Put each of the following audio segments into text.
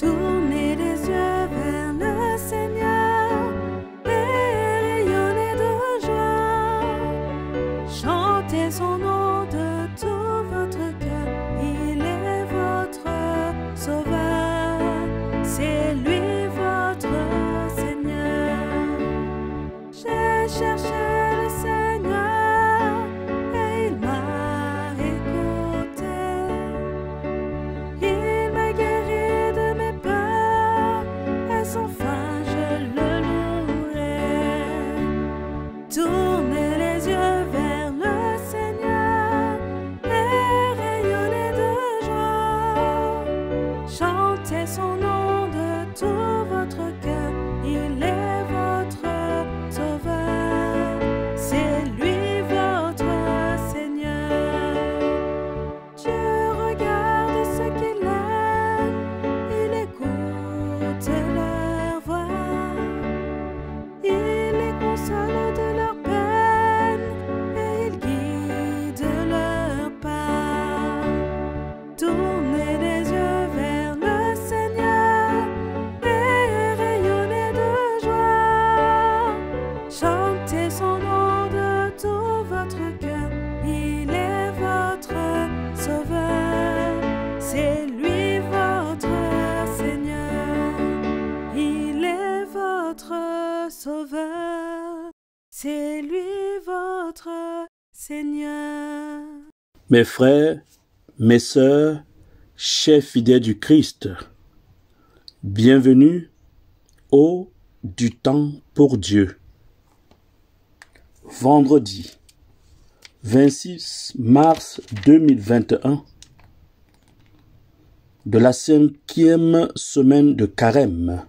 Tournez les yeux vers le Seigneur et rayonnez de joie. Chantez son nom de tout votre cœur. Il est votre Sauveur. C'est lui votre Seigneur. J'ai cherché le Seigneur et il m'a écouté. Il m'a guéri de mes peurs et sans fin je le louerai. Tournez les yeux vers le Seigneur et rayonnez de joie. Chantez son nom de tout votre cœur. Il est votre Sauveur. C'est lui votre Seigneur. Dieu regarde ceux qu'il aime. Il écoute leur voix. Il les console de leur peine et il guide leur pas. Tournez les yeux vers le Seigneur et rayonnez de joie. Chantez son nom de tout votre cœur. Il est votre Sauveur. C'est lui votre Seigneur. Il est votre Sauveur. C'est lui votre Seigneur. Mes frères, mes sœurs, chers fidèles du Christ, bienvenue au du temps pour Dieu. Vendredi 26 mars 2021 de la 5e semaine de Carême.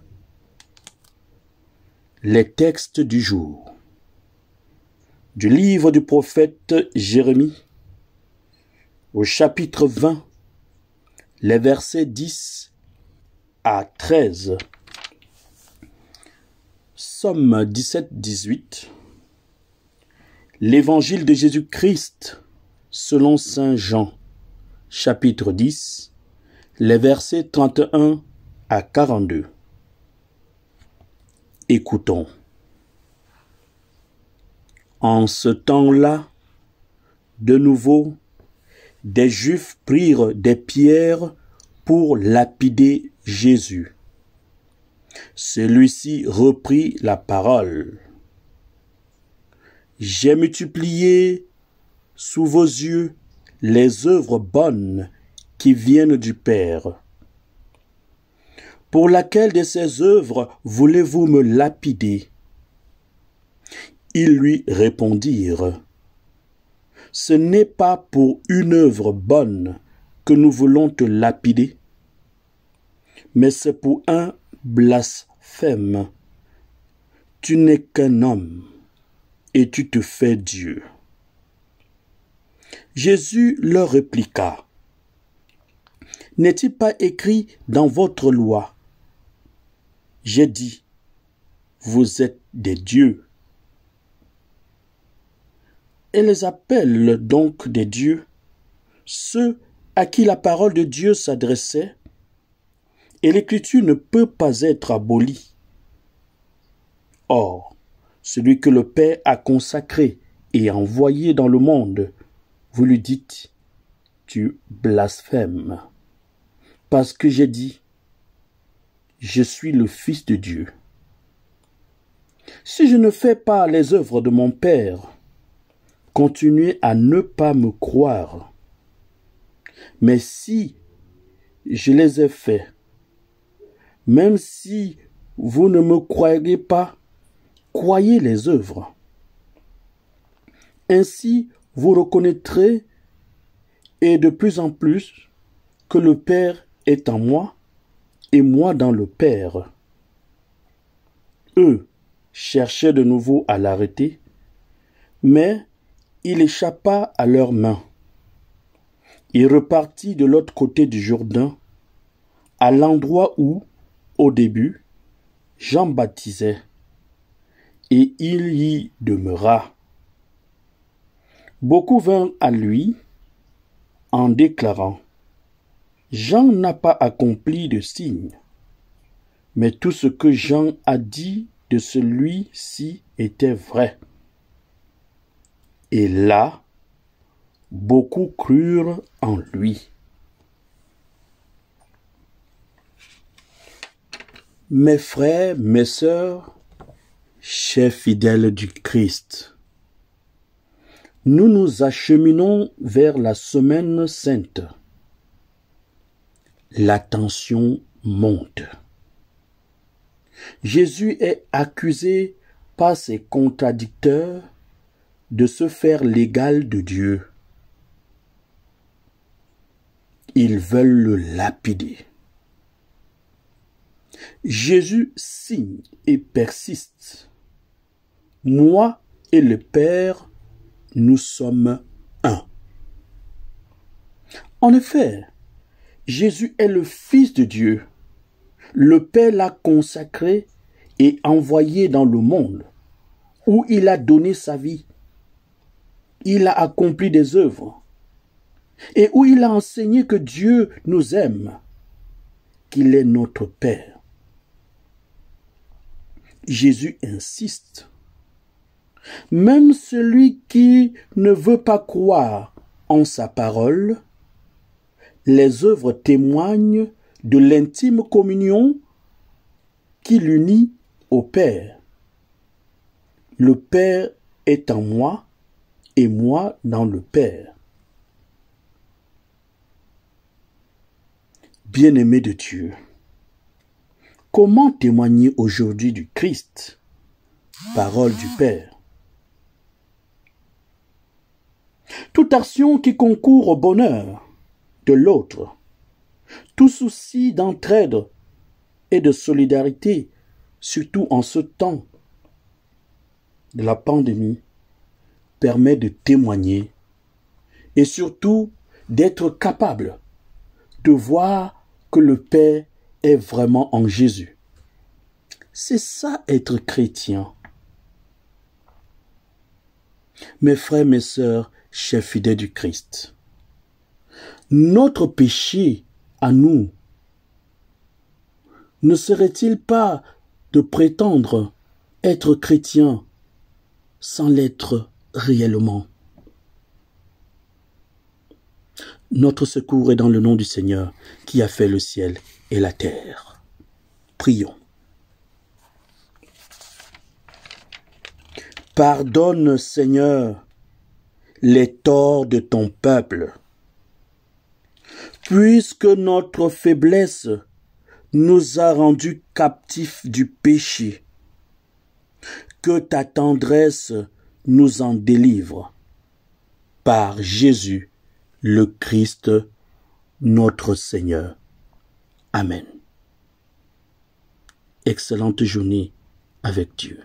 Les textes du jour. Du livre du prophète Jérémie, au chapitre 20, les versets 10 à 13. Somme 17-18. L'évangile de Jésus-Christ selon saint Jean, chapitre 10, les versets 31 à 42. Écoutons. En ce temps-là, de nouveau, des Juifs prirent des pierres pour lapider Jésus. Celui-ci reprit la parole. J'ai multiplié sous vos yeux les œuvres bonnes qui viennent du Père. Pour laquelle de ces œuvres voulez-vous me lapider? Ils lui répondirent, ce n'est pas pour une œuvre bonne que nous voulons te lapider, mais c'est pour un blasphème. Tu n'es qu'un homme et tu te fais Dieu. Jésus leur répliqua, n'est-il pas écrit dans votre loi? J'ai dit, vous êtes des dieux. Elle les appelle donc des dieux, ceux à qui la parole de Dieu s'adressait, et l'écriture ne peut pas être abolie. Or, celui que le Père a consacré et envoyé dans le monde, vous lui dites, tu blasphèmes, parce que j'ai dit, je suis le Fils de Dieu. Si je ne fais pas les œuvres de mon Père, continuez à ne pas me croire. Mais si je les ai faits, même si vous ne me croyez pas, croyez les œuvres. Ainsi, vous reconnaîtrez, et de plus en plus, que le Père est en moi, et moi dans le Père. Eux cherchaient de nouveau à l'arrêter, mais il échappa à leurs mains. Il repartit de l'autre côté du Jourdain, à l'endroit où, au début, Jean baptisait, et il y demeura. Beaucoup vinrent à lui en déclarant, Jean n'a pas accompli de signe, mais tout ce que Jean a dit de celui-ci était vrai. Et là, beaucoup crurent en lui. Mes frères, mes sœurs, chers fidèles du Christ, nous nous acheminons vers la semaine sainte. La tension monte. Jésus est accusé par ses contradicteurs de se faire l'égal de Dieu. Ils veulent le lapider. Jésus signe et persiste. Moi et le Père, nous sommes un. En effet, Jésus est le Fils de Dieu. Le Père l'a consacré et envoyé dans le monde, où il a donné sa vie. Il a accompli des œuvres, et où il a enseigné que Dieu nous aime, qu'il est notre Père. Jésus insiste. Même celui qui ne veut pas croire en sa parole, les œuvres témoignent de l'intime communion qui l'unit au Père. Le Père est en moi et moi dans le Père. Bien-aimé de Dieu, comment témoigner aujourd'hui du Christ, parole du Père? Toute action qui concourt au bonheur de l'autre, tout souci d'entraide et de solidarité, surtout en ce temps de la pandémie, permet de témoigner et surtout d'être capable de voir que le Père est vraiment en Jésus. C'est ça être chrétien. Mes frères, mes sœurs, chers fidèles du Christ, notre péché à nous ne serait-il pas de prétendre être chrétien sans l'être réellement? Notre secours est dans le nom du Seigneur qui a fait le ciel et la terre. Prions. Pardonne, Seigneur, les torts de ton peuple, puisque notre faiblesse nous a rendus captifs du péché. Que ta tendresse nous en délivre. Par Jésus, le Christ, notre Seigneur. Amen. Excellente journée avec Dieu.